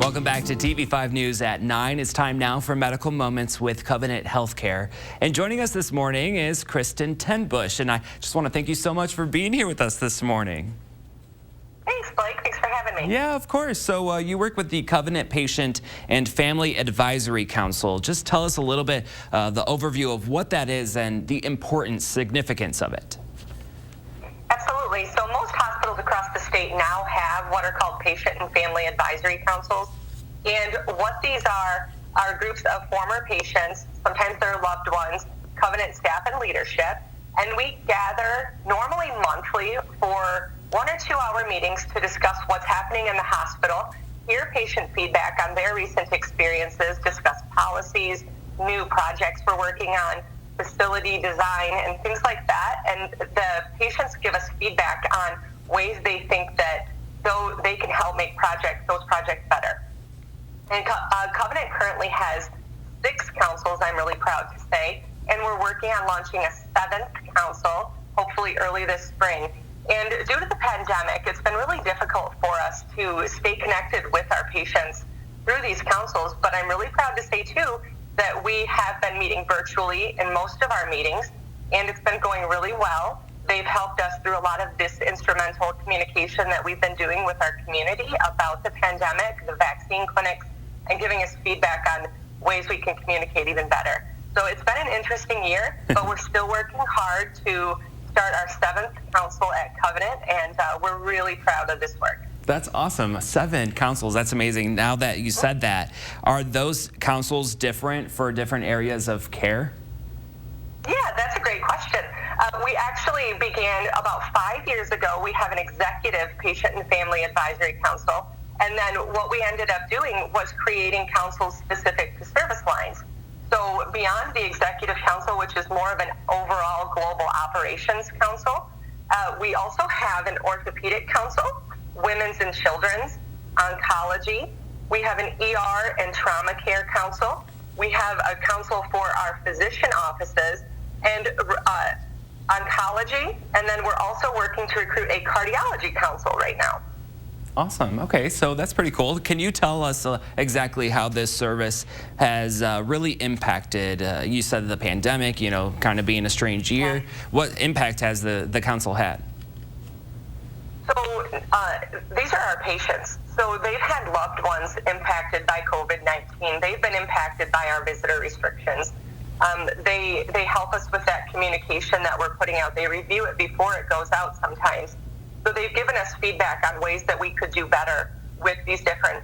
Welcome back to TV5 News at 9. It's time now for Medical Moments with Covenant Healthcare. And joining us this morning is Kristen Tenbush. And I just want to thank you so much for being here with us this morning. Thanks, Blake. Thanks for having me. Yeah, of course. So you work with the Covenant Patient and Family Advisory Council. Just tell us a little bit the overview of what that is and the importance, significance of it. Absolutely. So most hospitals across the state now have what are called Patient and Family Advisory Councils. And what these are groups of former patients, sometimes their loved ones, Covenant staff and leadership. And we gather normally monthly for 1 or 2 hour meetings to discuss what's happening in the hospital, hear patient feedback on their recent experiences, discuss policies, new projects we're working on, facility design, and things like that. And the patients give us feedback on ways they think that they can help make those projects better. And Covenant currently has 6 councils, I'm really proud to say, and we're working on launching a 7th council, hopefully early this spring. And due to the pandemic, it's been really difficult for us to stay connected with our patients through these councils, but I'm really proud to say, too, that we have been meeting virtually in most of our meetings, and it's been going really well. They've helped us through a lot of this instrumental communication that we've been doing with our community about the pandemic, the vaccine clinics, and giving us feedback on ways we can communicate even better. So it's been an interesting year, but we're still working hard to start our 7th council at Covenant, and we're really proud of this work. That's awesome. 7 councils. That's amazing. Now that you said that, are those councils different for different areas of care? Yeah, that's a great question. We actually began about 5 years ago. We have an executive patient and family advisory council. And then what we ended up doing was creating councils specific to service lines. So beyond the executive council, which is more of an overall global operations council, we also have an orthopedic council, women's and children's, oncology. We have an ER and trauma care council. We have a council for our physician offices and oncology. And then we're also working to recruit a cardiology council right now. Awesome. Okay, so that's pretty cool. Can you tell us exactly how this service has really impacted, you said the pandemic, kind of being a strange year. What impact has the council had? So these are our patients. So they've had loved ones impacted by COVID-19. They've been impacted by our visitor restrictions. They help us with that communication that we're putting out. They review it before it goes out sometimes. So they've given us feedback on ways that we could do better with these different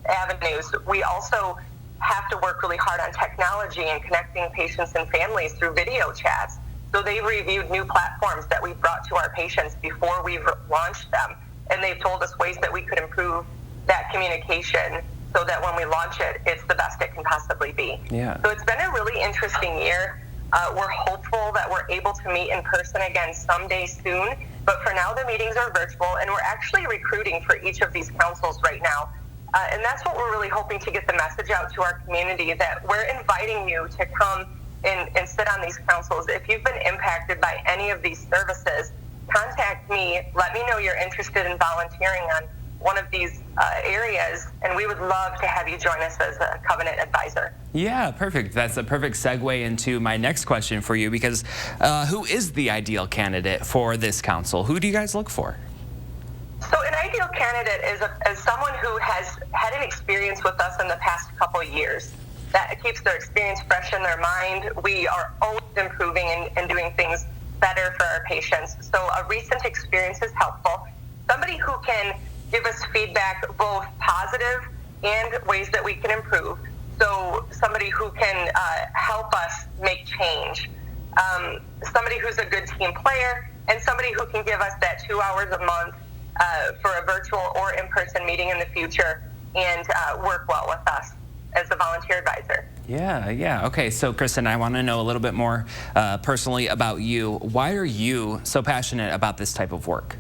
avenues. We also have to work really hard on technology and connecting patients and families through video chats. So they've reviewed new platforms that we've brought to our patients before we've launched them. And they've told us ways that we could improve that communication so that when we launch it, it's the best it can possibly be. Yeah. So it's been a really interesting year. We're hopeful that we're able to meet in person again someday soon. But for now, the meetings are virtual, and we're actually recruiting for each of these councils right now. And that's what we're really hoping to get the message out to our community, that we're inviting you to come and sit on these councils. If you've been impacted by any of these services, contact me. Let me know you're interested in volunteering on one of these areas, and we would love to have you join us as a Covenant advisor. Yeah, perfect. That's a perfect segue into my next question for you, because who is the ideal candidate for this council? Who do you guys look for? So an ideal candidate is someone who has had an experience with us in the past couple of years. That keeps their experience fresh in their mind. We are always improving and doing things better for our patients. So a recent experience is helpful. Somebody who can give us feedback, both positive and ways that we can improve. So somebody who can help us make change. Somebody who's a good team player, and somebody who can give us that 2 hours a month for a virtual or in-person meeting in the future and work well with us as a volunteer advisor. Yeah. Okay, so Kristen, I want to know a little bit more personally about you. Why are you so passionate about this type of work?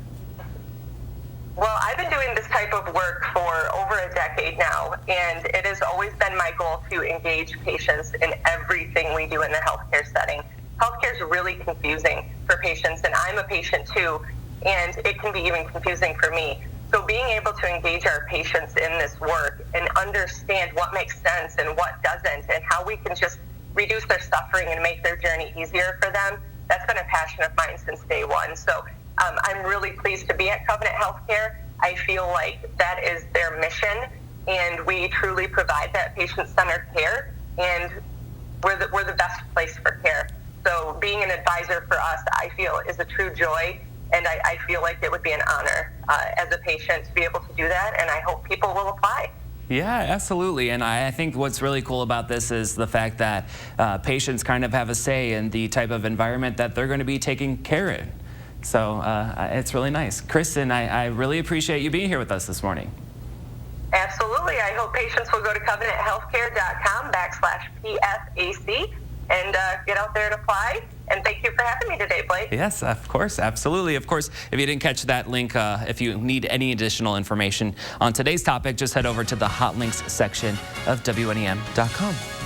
Well, I've been doing this type of work for over a decade now, and it has always been my goal to engage patients in everything we do in the healthcare setting. Healthcare is really confusing for patients, and I'm a patient too, and it can be even confusing for me. So being able to engage our patients in this work and understand what makes sense and what doesn't, and how we can just reduce their suffering and make their journey easier for them, that's been a passion of mine since day one. So I'm really pleased to be at Covenant Healthcare. I feel like that is their mission, and we truly provide that patient-centered care, and we're the best place for care. So being an advisor for us, I feel, is a true joy, and I feel like it would be an honor as a patient to be able to do that, and I hope people will apply. Yeah, absolutely. And I think what's really cool about this is the fact that patients kind of have a say in the type of environment that they're going to be taking care in. So it's really nice. Kristen, I really appreciate you being here with us this morning. Absolutely. I hope patients will go to covenanthealthcare.com/PFAC and get out there and apply. And thank you for having me today, Blake. Yes, of course. Absolutely. Of course, if you didn't catch that link, if you need any additional information on today's topic, just head over to the hot links section of WNEM.com.